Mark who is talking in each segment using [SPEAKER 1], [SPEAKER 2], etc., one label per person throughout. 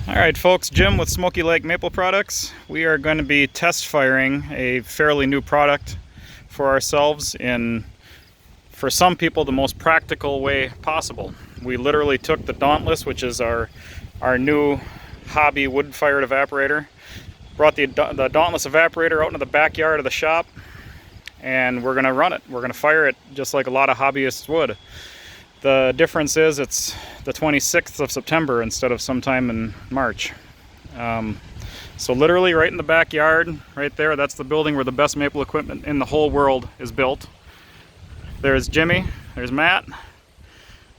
[SPEAKER 1] Alright folks, Jim with Smoky Lake Maple Products. We are going to be test firing a fairly new product for ourselves in, for some people, the most practical way possible. We literally took the Dauntless, which is our new hobby wood-fired evaporator, brought the Dauntless evaporator out into the backyard of the shop, and we're going to run it. We're going to fire it just like a lot of hobbyists would. The difference is it's the 26th of September instead of sometime in March. So literally right in the backyard, right there, that's the building where the best maple equipment in the whole world is built. There's Jimmy, there's Matt,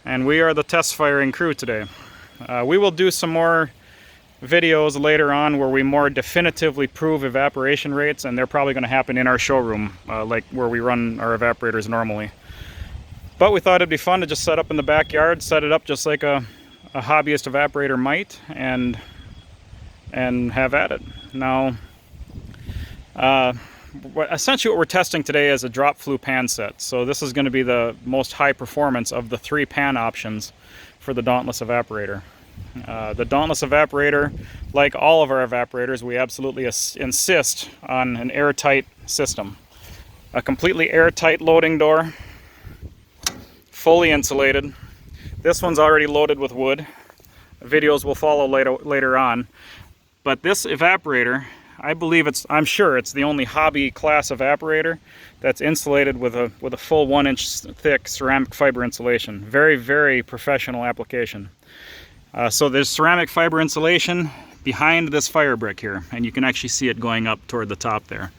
[SPEAKER 1] and we are the test firing crew today. We will do some more videos later on where we more definitively prove evaporation rates, and they're probably going to happen in our showroom, like where we run our evaporators normally. But we thought it'd be fun to just set up in the backyard, set it up just like a hobbyist evaporator might, and have at it. Now, essentially what we're testing today is a drop flue pan set. So this is going to be the most high performance of the 3 pan options for the Dauntless evaporator. The Dauntless evaporator, like all of our evaporators, we absolutely insist on an airtight system. A completely airtight loading door, fully insulated. This one's already loaded with wood. Videos will follow later on. But this evaporator, I'm sure it's the only hobby class evaporator that's insulated with a full 1-inch thick ceramic fiber insulation. Very, very professional application. So there's ceramic fiber insulation behind this firebrick here, and you can actually see it going up toward the top there.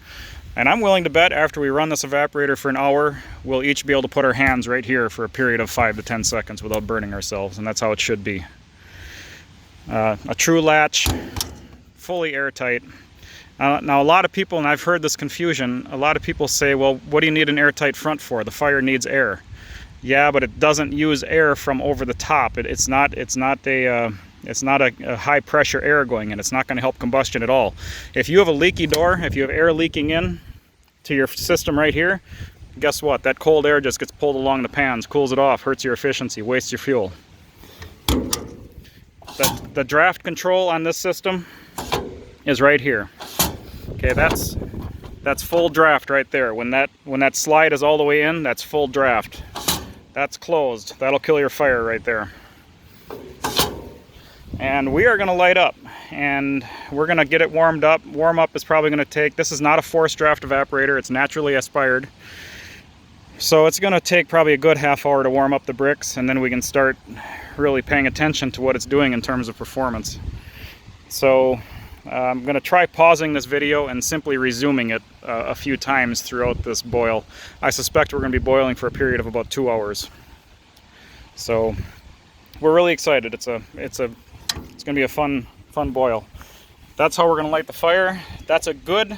[SPEAKER 1] And I'm willing to bet after we run this evaporator for an hour, we'll each be able to put our hands right here for a period of 5 to 10 seconds without burning ourselves, and that's how it should be. A true latch, fully airtight. Now a lot of people, and I've heard this confusion, a lot of people say, well, what do you need an airtight front for? The fire needs air. Yeah, but it doesn't use air from over the top. It's not a high pressure air going in. It's not going to help combustion at all. If you have a leaky door, if you have air leaking in to your system right here, guess what? That cold air just gets pulled along the pans, cools it off, hurts your efficiency, wastes your fuel. The draft control on this system is right here. Okay, that's full draft right there. When that slide is all the way in, that's full draft. That's closed. That'll kill your fire right there. And we are going to light up, and we're going to get it warmed up. Warm up is probably going to take, this is not a forced draft evaporator, it's naturally aspired. So it's going to take probably a good half hour to warm up the bricks, and then we can start really paying attention to what it's doing in terms of performance. So I'm going to try pausing this video and simply resuming it a few times throughout this boil. I suspect we're going to be boiling for a period of about 2 hours. So we're really excited. It's going to be a fun boil. That's how we're going to light the fire. That's a good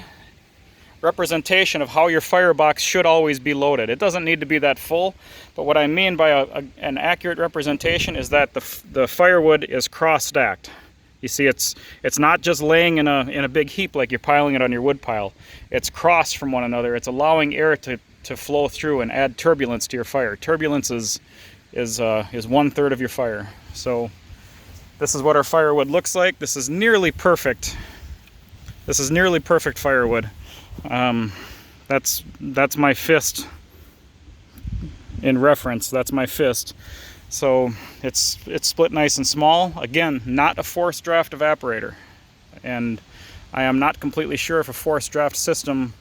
[SPEAKER 1] representation of how your firebox should always be loaded. It doesn't need to be that full, but what I mean by an accurate representation is that the firewood is cross-stacked. You see, it's not just laying in a big heap like you're piling it on your wood pile. It's crossed from one another. It's allowing air to flow through and add turbulence to your fire. Turbulence is 1/3 of your fire. So this is what our firewood looks like. This is nearly perfect. This is nearly perfect firewood. That's my fist in reference. That's my fist. So it's split nice and small. Again, not a forced draft evaporator. And I am not completely sure if a forced draft system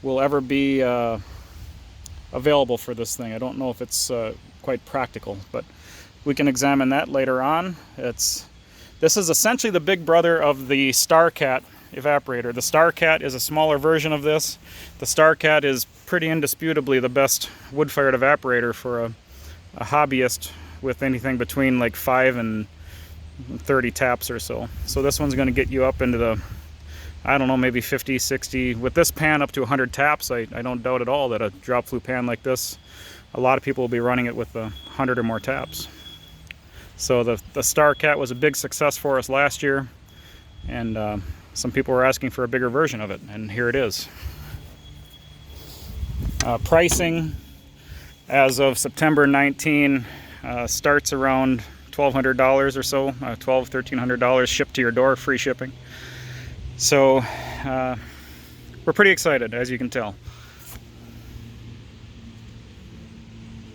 [SPEAKER 1] will ever be available for this thing. I don't know if it's quite practical, but we can examine that later on. This is essentially the big brother of the Starcat evaporator. The Starcat is a smaller version of this. The Starcat is pretty indisputably the best wood-fired evaporator for a hobbyist with anything between like 5 and 30 taps or so. So this one's going to get you up into the, I don't know, maybe 50, 60, with this pan up to 100 taps. I don't doubt at all that a drop flue pan like this, a lot of people will be running it with 100 or more taps. So the Starcat was a big success for us last year, and some people were asking for a bigger version of it, and here it is. Pricing as of September 19 starts around $1,200 or so, $1,300 shipped to your door, free shipping. So we're pretty excited, as you can tell.